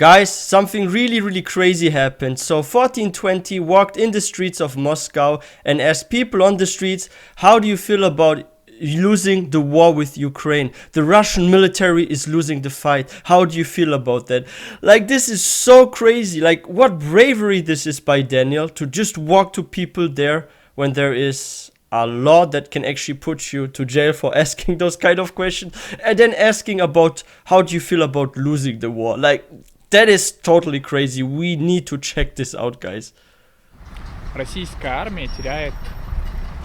Guys, something really crazy happened. So 1420 walked in the streets of Moscow and asked people on the streets, how do you feel about losing the war with Ukraine? The Russian military is losing the fight. How do you feel about that? Like, this is so crazy. Like, what bravery this is by Daniil to just walk to people there when there is a law that can actually put you to jail for asking those kind of questions, and then asking about how do you feel about losing the war. Like, that is totally crazy. We need to check this out, guys. Российская армия теряет...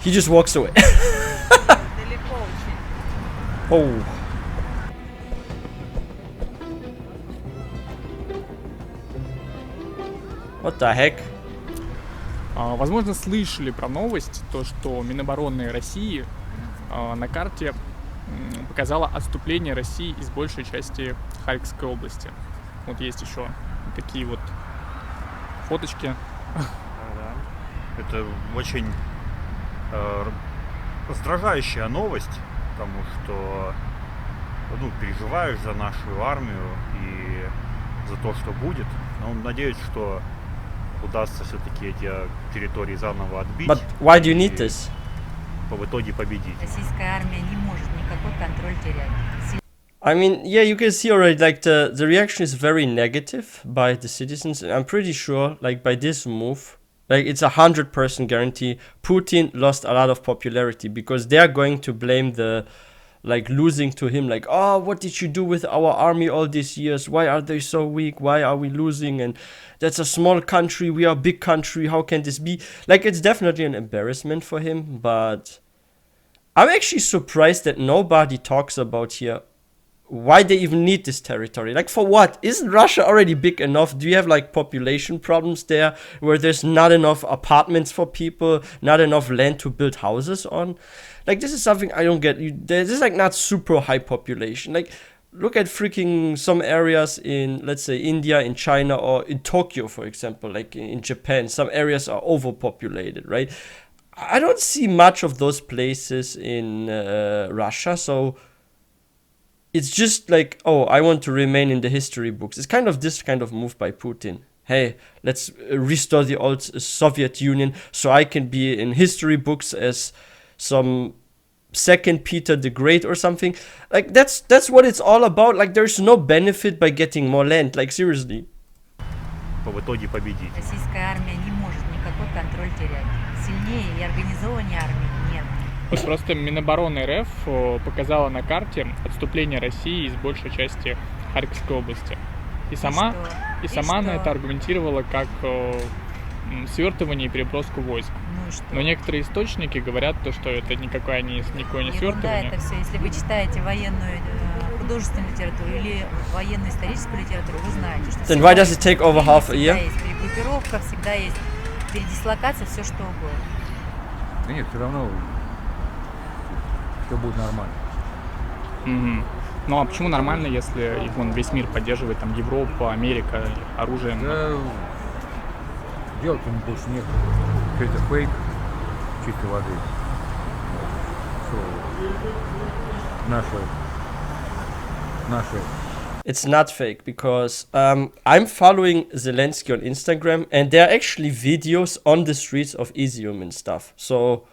He just walks away. Oh. What the heck? Возможно, слышали про новость, то, что Минобороны России на карте показала отступление России из большей части Харьковской области. Вот есть еще такие вот фоточки. Это очень раздражающая новость, потому что переживаешь за нашу армию и за то, что будет. Но надеюсь, что удастся все-таки эти территории заново отбить. But why do you need this? В итоге победить. Российская армия не может никакой контроль терять. I mean, yeah, you can see already, like, the reaction is very negative by the citizens. I'm pretty sure, like, by this move, like, it's 100% guarantee Putin lost a lot of popularity, because they're going to blame the, like, losing to him, like, oh, what did you do with our army all these years? Why are they so weak? Why are we losing? And that's a small country. We are a big country. How can this be? Like, it's definitely an embarrassment for him, but I'm actually surprised that nobody talks about here why they even need this territory. Like, for what? Isn't Russia already big enough? Do you have, like, population problems there where there's not enough apartments for people, not enough land to build houses on? Like, this is something I don't get. This is, like, not super high population. Like, look at freaking some areas in, let's say, India, in China, or in Tokyo, for example, like in Japan. Some areas are overpopulated, right? I don't see much of those places in Russia, so it's just like, oh, I want to remain in the history books. It's kind of this kind of move by Putin. Hey, let's restore the old Soviet Union so I can be in history books as some second Peter the Great or something. Like, that's what it's all about. Like, there's no benefit by getting more land. Like, seriously. В итоге победить. Российская армия не может никакой контроль терять. Сильнее и организованнее армии нет. Вот просто Минобороны РФ показала на карте отступление России из большей части Харьковской области. И сама на это аргументировала как свертывание и переброску войск. Но некоторые источники говорят, что это никакое не свертывание. Да, это все. Если вы читаете военную художественную литературу или военно-историческую литературу, вы знаете, что Then why does it take over half a year? Всегда есть перегруппировка, всегда есть передислокация, все что угодно. Да нет, все равно все будет нормально. Угу. Ну а почему нормально, если их вон весь мир поддерживает, там Европа, Америка, оружием? Да, делать им больше некуда. Все это фейк чистой воды. Все наши. It's not fake, because I'm following Zelensky on Instagram, and there are actually videos on the streets of Izium and stuff. So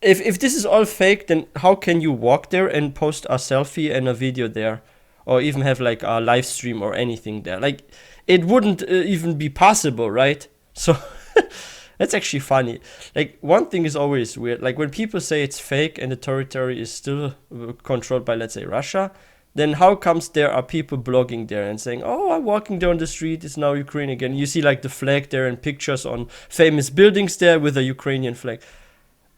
if this is all fake, then how can you walk there and post a selfie and a video there, or even have like a live stream or anything there? Like, it wouldn't even be possible, right? So that's actually funny. Like, one thing is always weird. Like, when people say it's fake and the territory is still controlled by, let's say, Russia, then how comes there are people blogging there and saying, oh, I'm walking down the street, it's now Ukraine again. You see like the flag there and pictures on famous buildings there with a Ukrainian flag.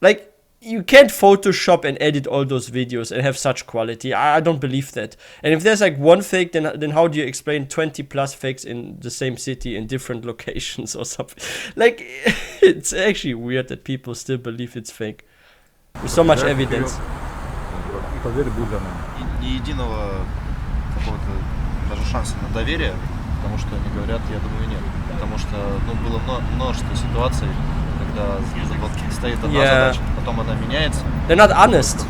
Like, you can't Photoshop and edit all those videos and have such quality. I don't believe that. And if there's like one fake, then how do you explain 20 plus fakes in the same city in different locations or something? Like, it's actually weird that people still believe it's fake. With so much evidence. Ни единого какого-то даже шанса на доверие, потому что они говорят, я думаю, нет. Потому что было множество ситуаций, когда стоит одна задача, потом она меняется. They're not honest.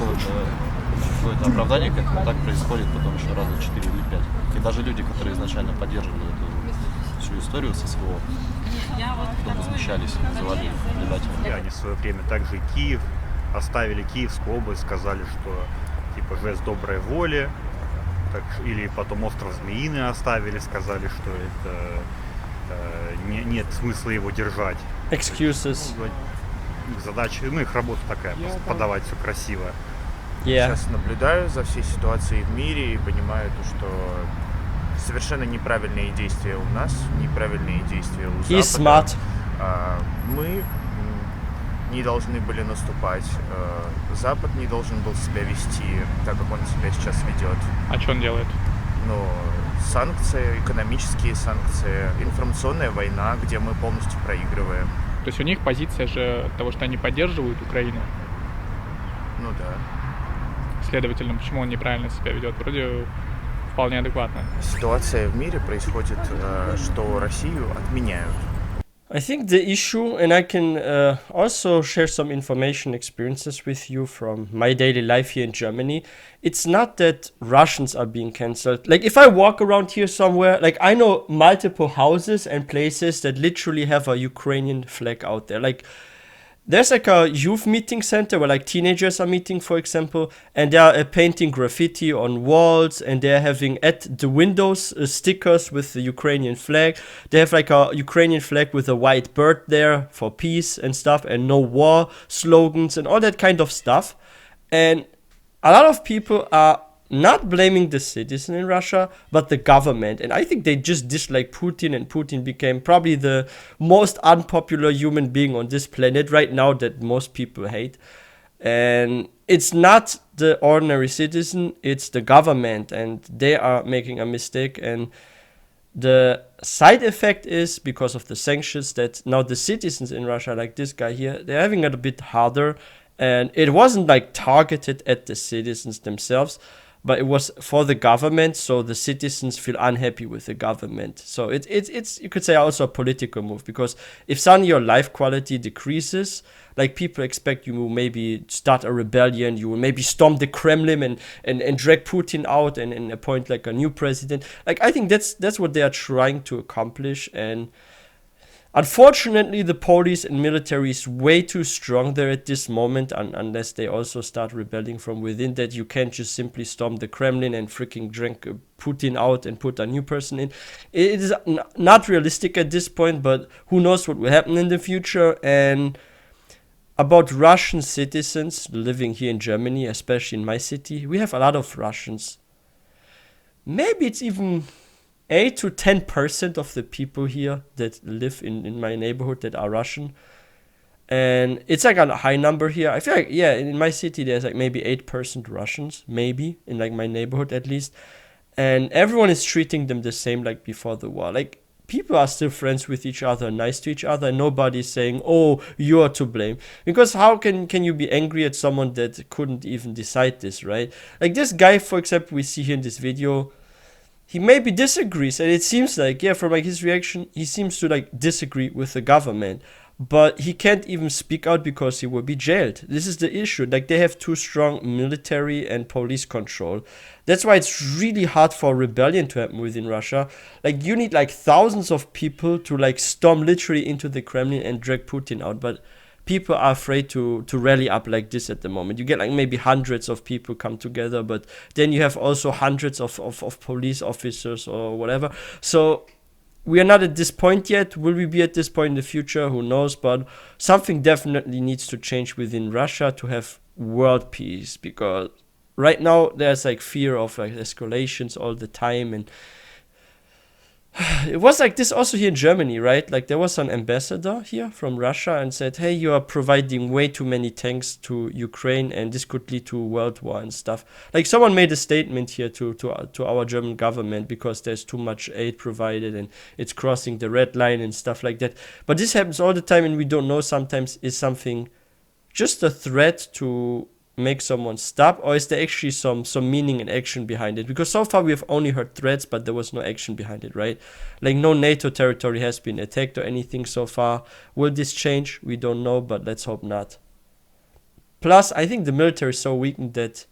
Какое-то оправдание к этому, так происходит потом еще раза 4 или 5. И даже люди, которые изначально поддерживали эту всю историю со СВО, потом возмущались, называли предателями. И они в свое время также и Киев оставили, Киевскую область, сказали, что типа жест доброй воли. Так, или потом остров Змеиный оставили, сказали, что это нет смысла его держать. Excuses. Их задача, их работа такая, просто подавать все красиво. Yeah. Сейчас наблюдаю за всей ситуацией в мире и понимаю то, что совершенно неправильные действия у нас, неправильные действия у He's Запада. smart. Мы не должны были наступать. Запад не должен был себя вести так, как он себя сейчас ведет. А что он делает? Но санкции, экономические санкции, информационная война, где мы полностью проигрываем. То есть у них позиция же того, что они поддерживают Украину. Ну да. Следовательно, почему он неправильно себя ведет? Вроде вполне адекватно. Ситуация в мире происходит, что Россию отменяют. I think the issue, and I can also share some information experiences with you from my daily life here in Germany. It's not that Russians are being cancelled. Like if I walk around here somewhere, like I know multiple houses and places that literally have a Ukrainian flag out there. Like there's like a youth meeting center where like teenagers are meeting, for example, and they are painting graffiti on walls, and they're having at the windows stickers with the Ukrainian flag. They have like a Ukrainian flag with a white bird there for peace and stuff, and no war slogans and all that kind of stuff. And a lot of people are not blaming the citizen in Russia, but the government. And I think they just dislike Putin, and Putin became probably the most unpopular human being on this planet right now that most people hate. And it's not the ordinary citizen, it's the government, and they are making a mistake. And the side effect is, because of the sanctions, that now the citizens in Russia, like this guy here, they're having it a bit harder. And it wasn't like targeted at the citizens themselves, but it was for the government, so the citizens feel unhappy with the government. So it's you could say also a political move, because if suddenly your life quality decreases, like people expect you will maybe start a rebellion, you will maybe storm the Kremlin and drag Putin out and appoint like a new president. Like I think that's what they are trying to accomplish. And unfortunately, the police and military is way too strong there at this moment, unless they also start rebelling from within, that you can't just simply storm the Kremlin and freaking drink Putin out and put a new person in. It is not realistic at this point, but who knows what will happen in the future. And about Russian citizens living here in Germany, especially in my city, we have a lot of Russians. Maybe it's even 8 to 10% of the people here that live in my neighborhood that are Russian. And it's like a high number here. I feel like, yeah, in my city there's like maybe 8% Russians, maybe, in like my neighborhood at least. And everyone is treating them the same like before the war. Like people are still friends with each other, nice to each other, and nobody's saying, oh, you're to blame. Because how can you be angry at someone that couldn't even decide this, right? Like this guy, for example, we see here in this video, he maybe disagrees, and it seems like, yeah, from like his reaction, he seems to like disagree with the government, but he can't even speak out because he will be jailed. This is the issue. Like they have too strong military and police control. That's why it's really hard for rebellion to happen within Russia. Like you need like thousands of people to like storm literally into the Kremlin and drag Putin out, but people are afraid to rally up like this at the moment. You get like maybe hundreds of people come together, but then you have also hundreds of police officers or whatever. So we are not at this point yet. Will we be at this point in the future? Who knows? But something definitely needs to change within Russia to have world peace, because right now there's like fear of like escalations all the time. And it was like this also here in Germany, right? Like there was an ambassador here from Russia and said, hey, you are providing way too many tanks to Ukraine and this could lead to a world war and stuff. Like someone made a statement here to our German government because there's too much aid provided and it's crossing the red line and stuff like that. But this happens all the time, and we don't know sometimes, is something just a threat to make someone stop, or is there actually some meaning and action behind it? Because so far we have only heard threats, but there was no action behind it, right? Like no NATO territory has been attacked or anything so far. Will this change? We don't know, but let's hope not. Plus, I think the military is so weakened that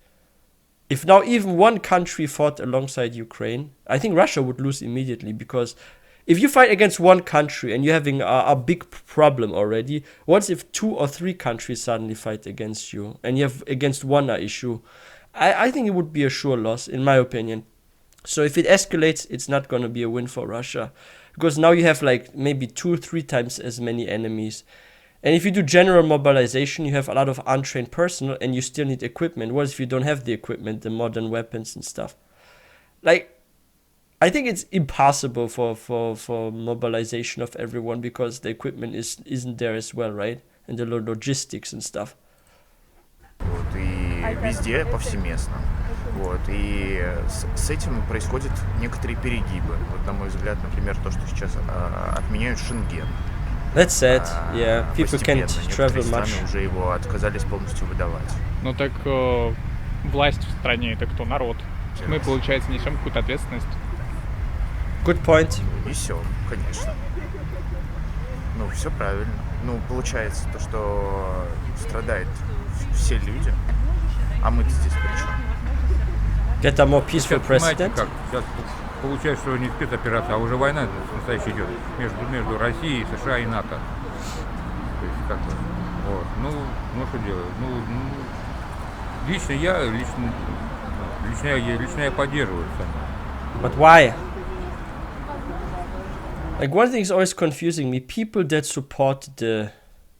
if now even one country fought alongside Ukraine, I think Russia would lose immediately, because if you fight against one country and you're having a big problem already, what if 2 or 3 countries suddenly fight against you and you have against one issue? I think it would be a sure loss, in my opinion. So if it escalates, it's not going to be a win for Russia, because now you have like maybe 2-3 times as many enemies. And if you do general mobilization, you have a lot of untrained personnel and you still need equipment. What if you don't have the equipment, the modern weapons and stuff? Like, I think it's impossible for mobilization of everyone, because the equipment isn't there as well, right? And the logistics and stuff. Вот, и везде повсеместно. Вот, и с этим происходят некоторые перегибы. Вот, на мой взгляд, например, то, что сейчас отменяют Шенген. That's sad, yeah. People Постепенно. can't travel Некоторые much. страны уже его отказались полностью выдавать. Ну так власть в стране это кто? Народ. Мы, получается, несем какую-то ответственность. Good point. Несем, конечно. Ну, все правильно. Ну, получается то, что страдают все люди, а мы-то здесь при чем? Get a more peaceful Сейчас, понимаете, president. как? Сейчас получается, что не спецоперация, а уже война настоящая идет между Россией, США и НАТО. То есть как бы, вот. Ну что делать? Лично я поддерживаю сами. But why? Like, one thing is always confusing me. People that support the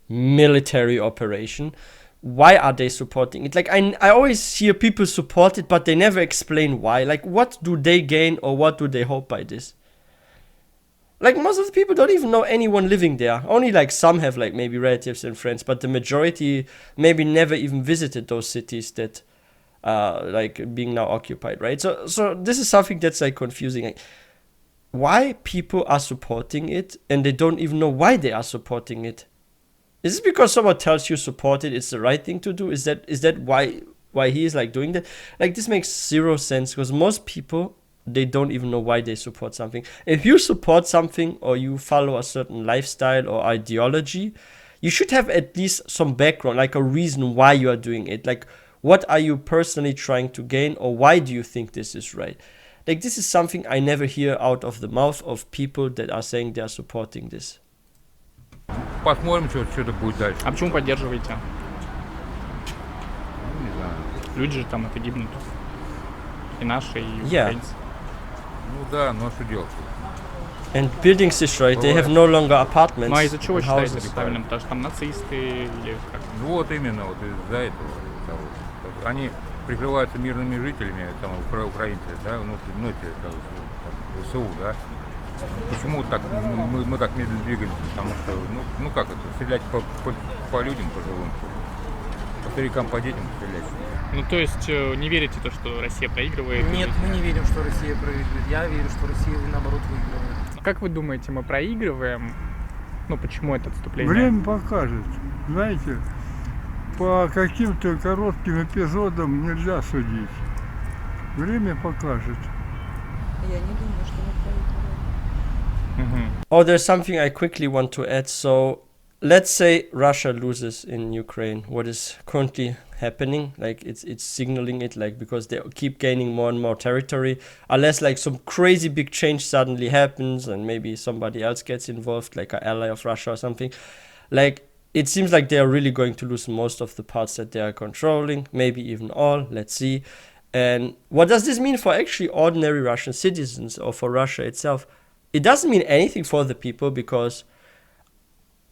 military operation, why are they supporting it? Like, I always hear people support it, but they never explain why. Like, what do they gain or what do they hope by this? Like, most of the people don't even know anyone living there. Only like some have like maybe relatives and friends, but the majority maybe never even visited those cities that like being now occupied, right? So this is something that's like confusing. Like, why people are supporting it and they don't even know why they are supporting it? Is it because someone tells you support it, it's the right thing to do? Is that why he is like doing that? Like, this makes zero sense, because most people, they don't even know why they support something. If you support something or you follow a certain lifestyle or ideology, you should have at least some background, like a reason why you are doing it. Like, what are you personally trying to gain, or why do you think this is right? Like, this is something I never hear out of the mouth of people that are saying they are supporting this. Посмотрим, что-то будет дальше. А почему поддерживаете? Ну, не знаю. Люди же там это гибнут. И наши, и Yeah. украинцы. Ну да, ну а что делать? And buildings destroyed, they have no longer apartments. Ну а из-за чего and считаете houses. это правильным? Потому что там нацисты или как? Ну вот именно, вот из-за этого. того. Они прикрываются мирными жителями, там, украинцы, да, ну, эти, как, ВСУ, да. Почему так мы так медленно двигаемся? Потому что, ну как это, стрелять по людям, по живым, по старикам, по детям стрелять. Ну то есть не верите в то, что Россия проигрывает? Нет, мы не верим, что Россия проигрывает. Я верю, что Россия наоборот выигрывает. Как вы думаете, мы проигрываем? Ну почему это отступление? Время покажет. Знаете, по каким-то коротким эпизодам нельзя судить. Время покажет. Я не думаю, что мы проигрываем. Oh, there's something I quickly want to add. So, let's say Russia loses in Ukraine. What is currently happening? Like, it's signaling it, like, because they keep gaining more and more territory. Unless like some crazy big change suddenly happens and maybe somebody else gets involved, like an ally of Russia or something. Like, it seems like they are really going to lose most of the parts that they are controlling, maybe even all. Let's see. And what does this mean for actually ordinary Russian citizens or for Russia itself? It doesn't mean anything for the people, because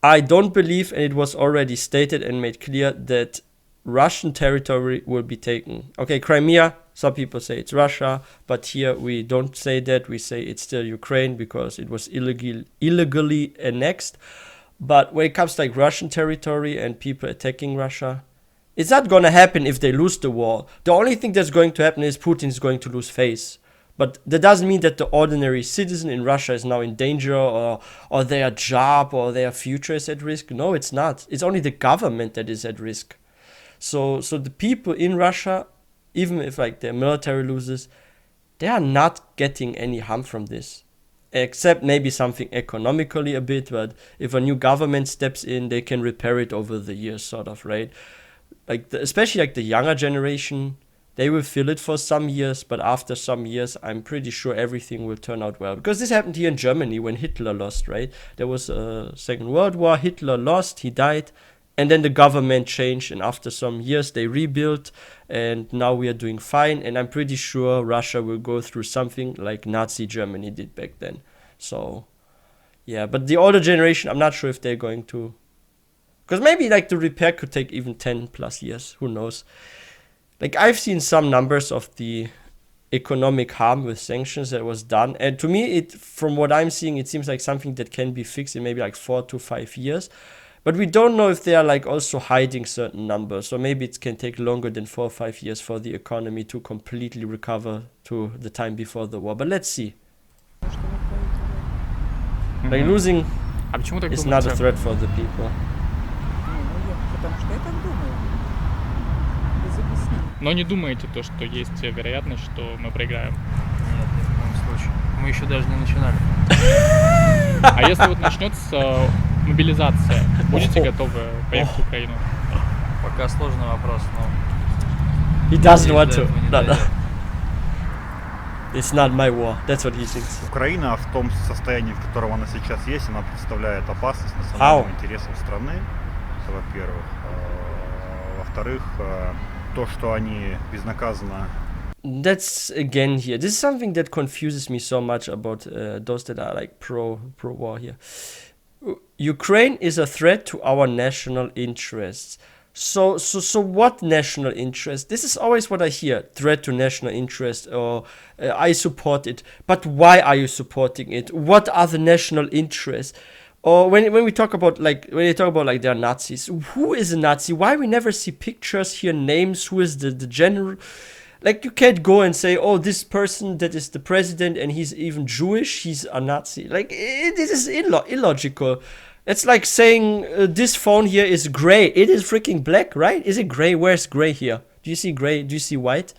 I don't believe, and it was already stated and made clear, that Russian territory will be taken. Okay, Crimea, some people say it's Russia, but here we don't say that. We say it's still Ukraine because it was illegally annexed. But when it comes to like Russian territory and people attacking Russia, it's not going to happen if they lose the war. The only thing that's going to happen is Putin is going to lose face. But that doesn't mean that the ordinary citizen in Russia is now in danger, or their job or their future is at risk. No, it's not. It's only the government that is at risk. So the people in Russia, even if like their military loses, they are not getting any harm from this. Except maybe something economically a bit, but if a new government steps in, they can repair it over the years, sort of, right? Like especially like the younger generation, They will feel it for some years, but after some years, I'm pretty sure everything will turn out well. Because this happened here in Germany when Hitler lost, right? There was a Second World War, Hitler lost, he died, and then the government changed, and after some years they rebuilt, and now we are doing fine, and I'm pretty sure Russia will go through something like Nazi Germany did back then. So, yeah, but the older generation, I'm not sure if they're going to... Because maybe like the repair could take even 10 plus years, who knows. Like I've seen some numbers of the economic harm with sanctions that was done, and to me, from what I'm seeing, it seems like something that can be fixed in maybe like 4 to 5 years. But we don't know if they are like also hiding certain numbers. So maybe it can take longer than 4 or 5 years for the economy to completely recover to the time before the war. But let's see. Like losing А почему так is not a думаете? threat for the people. Потому что я так думаю. Без объяснений. Но не думаете то, что есть вероятность, что мы проиграем? Нет, ни в коем случае. Мы еще даже не начинали. А если вот начнется мобилизация, будете готовы поехать в Украину? Пока сложный вопрос, но... He doesn't want надеюсь, to. до этого не No, no. дойдет. It's not my war. That's what he thinks. Украина в том состоянии, в котором она сейчас есть, она представляет опасность национальным интересам страны, это во-первых. Во-вторых, то, что они безнаказанно... That's again here. This is something that confuses me so much about those that are like pro-war here. Ukraine is a threat to our national interests. So what national interest? This is always what I hear. Threat to national interest, or I support it. But why are you supporting it? What are the national interests? Or when we talk about like when they talk about like they're Nazis, who is a Nazi? Why we never see pictures here, names? Who is the general? Like you can't go and say, oh, this person that is the president and he's even Jewish, he's a Nazi. Like this is illogical. It's like saying this phone here is gray. It is freaking black, right? Is it gray? Where's gray here? Do you see gray? Do you see white?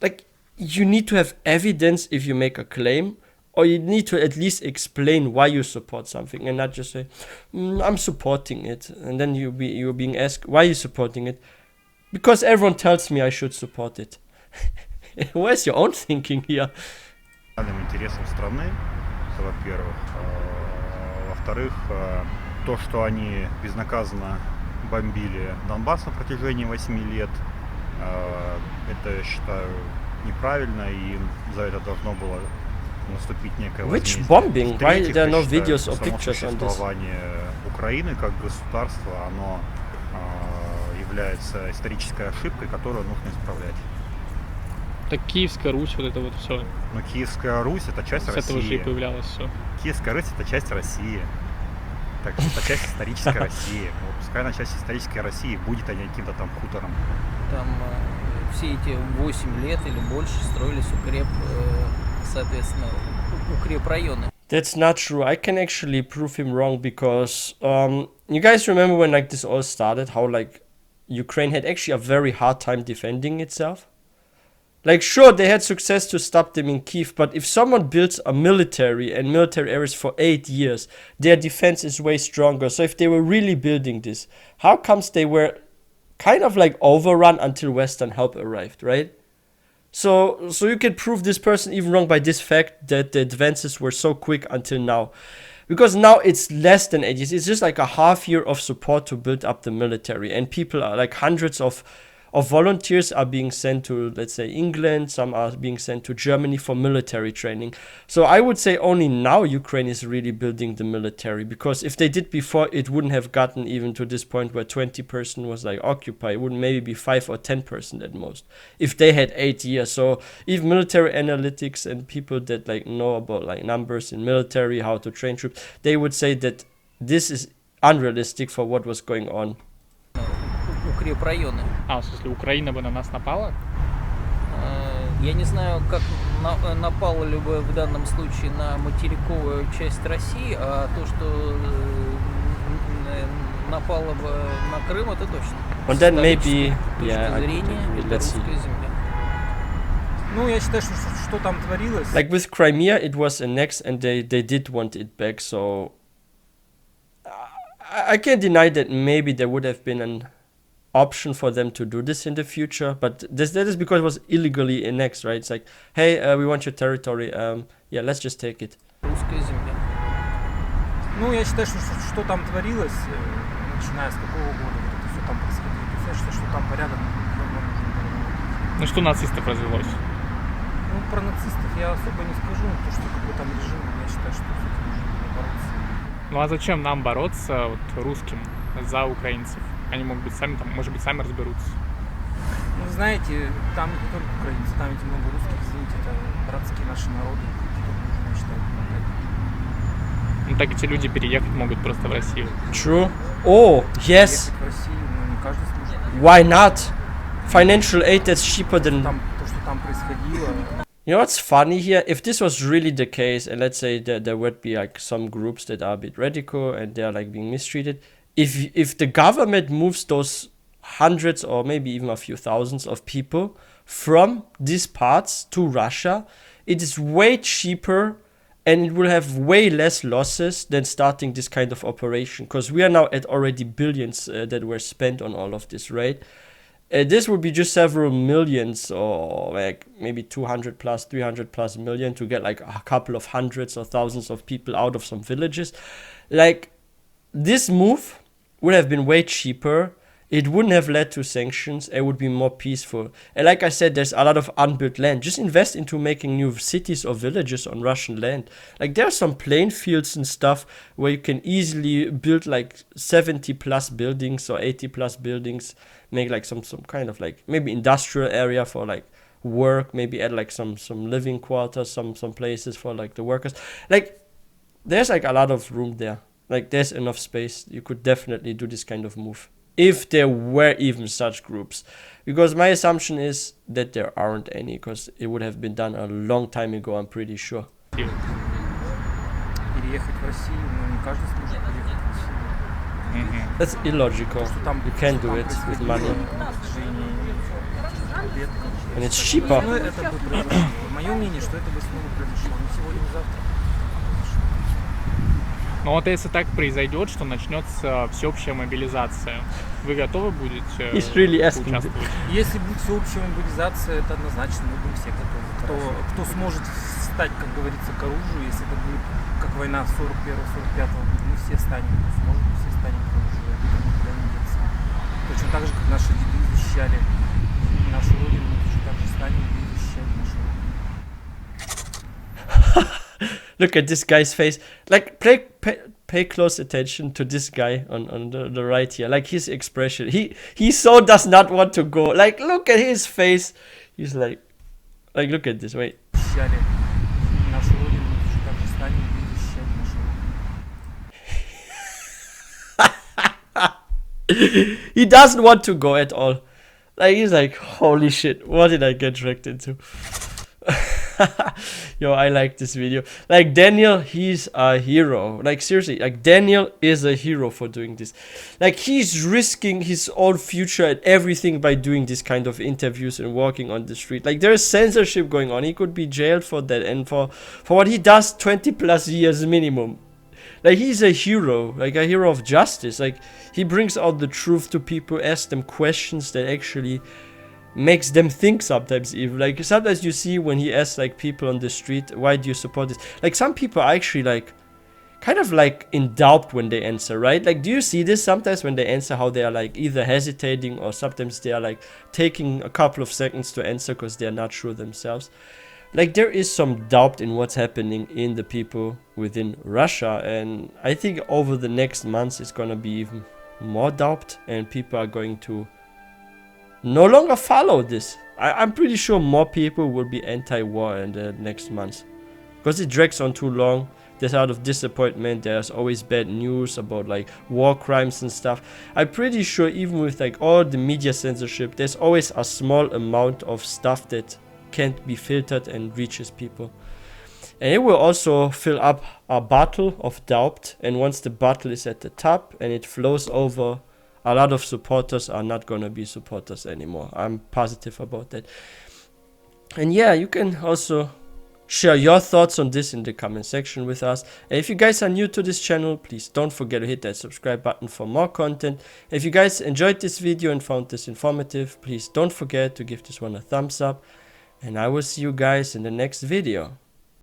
Like you need to have evidence if you make a claim, or you need to at least explain why you support something and not just say, I'm supporting it. And then you're being asked, why are you supporting it? Because everyone tells me I should support it. Where's your own thinking here? Интересам страны, это во-первых. Во-вторых, то, что они безнаказанно бомбили Донбасс на протяжении 8 лет, это, я считаю, неправильно, и за это должно было наступить некое возмездие. Which bombing? Why В-третьих, there are no я считаю, videos or само pictures on this? существование Украины как государства, оно является исторической ошибкой, которую нужно исправлять. Так Киевская Русь, вот это вот все. Но Киевская Русь это часть С России. этого же и появлялось все. Киевская Русь это часть России. Так что это часть исторической России. Вот пускай она часть исторической России, будет они каким-то там хутором. Там все эти 8 лет или больше строились соответственно, укрепрайоны. That's not true. I can actually prove him wrong because you guys remember when like this all started, how like Ukraine had actually a very hard time defending itself? Like sure, they had success to stop them in Kiev, but if someone builds a military and military areas for 8 years, their defense is way stronger. So if they were really building this, how comes they were kind of like overrun until Western help arrived, right? So you can prove this person even wrong by this fact that the advances were so quick until now. Because now it's less than 8 years. It's just like a half year of support to build up the military. And people are like hundreds of volunteers are being sent to, let's say, England. Some are being sent to Germany for military training. So I would say only now Ukraine is really building the military. Because if they did before, it wouldn't have gotten even to this point where 20% was like occupied. It would maybe be 5 or 10% at most. If they had 8 years. So even military analytics and people that like know about like numbers in military, how to train troops, they would say that this is unrealistic for what was going on. Укрепрайоны. В смысле, Украина бы на нас напала? Я не знаю, как напала ли бы в данном случае на материковую часть России, а то, что напала бы на Крым, это точно. And then maybe, let's see. Ну, я считаю, что там творилось. Like with Crimea, it was annexed and they did want it back. So I can't deny that maybe there would have been option for them to do this in the future, but that is because it was illegally annexed, right? It's like, hey, we want your territory, yeah, let's just take it. Русская земля. Ну, я считаю, что там творилось, начиная с какого года вот это все там происходило. То есть я считаю, что там порядок давно нужен был. Ну что нацистов развелось? Ну, про нацистов я особо не скажу, то, что какой там режим, я считаю, что с этим нужно было бороться. Ну а зачем нам бороться вот, русским за украинцев? Они могут быть сами, там, может быть, сами разберутся. Ну, знаете, там не только украинцы, там ведь много русских, извините, это братские наши народы, что нужно, я считаю, помогать. Ну так эти люди переехать могут просто в Россию. True. Oh, yes. Переехать в Россию, ну, не каждый сможет переехать. Why not? Financial aid that's cheaper than... То, что там происходило... You know what's funny here? If this was really the case, and let's say that there would be like some groups that are a bit radical and they're like being mistreated, if the government moves those hundreds or maybe even a few thousands of people from these parts to Russia, it is way cheaper and it will have way less losses than starting this kind of operation, because we are now at already billions that were spent on all of this, right? This would be just several millions, or like maybe 200 plus, 300 plus million to get like a couple of hundreds or thousands of people out of some villages. Like, this move would have been way cheaper. It wouldn't have led to sanctions. It would be more peaceful. And like I said, there's a lot of unbuilt land. Just invest into making new cities or villages on Russian land. Like, there are some plain fields and stuff where you can easily build like 70 plus buildings or 80 plus buildings. Make like some kind of like maybe industrial area for like work. Maybe add like some living quarters, some places for like the workers. Like, there's like a lot of room there. Like, there's enough space. You could definitely do this kind of move, if there were even such groups, because my assumption is that there aren't any, because it would have been done a long time ago, I'm pretty sure. Переехать в Россию, но не каждый сможет переехать в Россию. That's illogical. You can't do it with money. And it's cheaper. Ну, это бы произошло. Мое мнение, что это бы снова произошло. Не сегодня, не завтра. Но вот если так произойдет, что начнется всеобщая мобилизация, вы готовы будете участвовать? Если будет всеобщая мобилизация, это однозначно, мы будем все готовы. Кто сможет встать, как говорится, к оружию, если это будет как война 41-45 года, мы все станем, сможем, все станем к оружию, это никуда не деться. Точно так же, как наши деды защищали нашу родину, мы точно так же станем и защищать нашу родину. Look at this guy's face. Like, pay close attention to this guy on the right here. Like, his expression. He so does not want to go. Like, look at his face. He's like, look at this. Wait. He doesn't want to go at all. Like, he's like, holy shit, what did I get dragged into? Yo, I like this video. Like, Daniil, he's a hero. Like, seriously, like, Daniil is a hero for doing this. Like, he's risking his own future and everything by doing this kind of interviews and walking on the street. Like, there is censorship going on. He could be jailed for that, and for what he does, 20 plus years minimum. Like, he's a hero, like a hero of justice. Like, he brings out the truth to people, asks them questions that actually makes them think sometimes even. Like, sometimes you see when he asks like people on the street, why do you support this? Like, some people are actually like kind of like in doubt when they answer, right? Like, do you see this sometimes when they answer, how they are like either hesitating or sometimes they are like taking a couple of seconds to answer because they are not sure themselves? Like, there is some doubt in what's happening in the people within Russia, and I think over the next months it's gonna be even more doubt, and people are going to no longer follow this. I'm pretty sure more people will be anti-war in the next months, because it drags on too long. There's a lot of disappointment. There's always bad news about like war crimes and stuff. I'm pretty sure even with like all the media censorship, there's always a small amount of stuff that can't be filtered and reaches people. And it will also fill up a bottle of doubt, and once the bottle is at the top and it flows over, a lot of supporters are not gonna be supporters anymore. I'm positive about that. And yeah, you can also share your thoughts on this in the comment section with us. And if you guys are new to this channel, please don't forget to hit that subscribe button for more content. If you guys enjoyed this video and found this informative, please don't forget to give this one a thumbs up. And I will see you guys in the next video.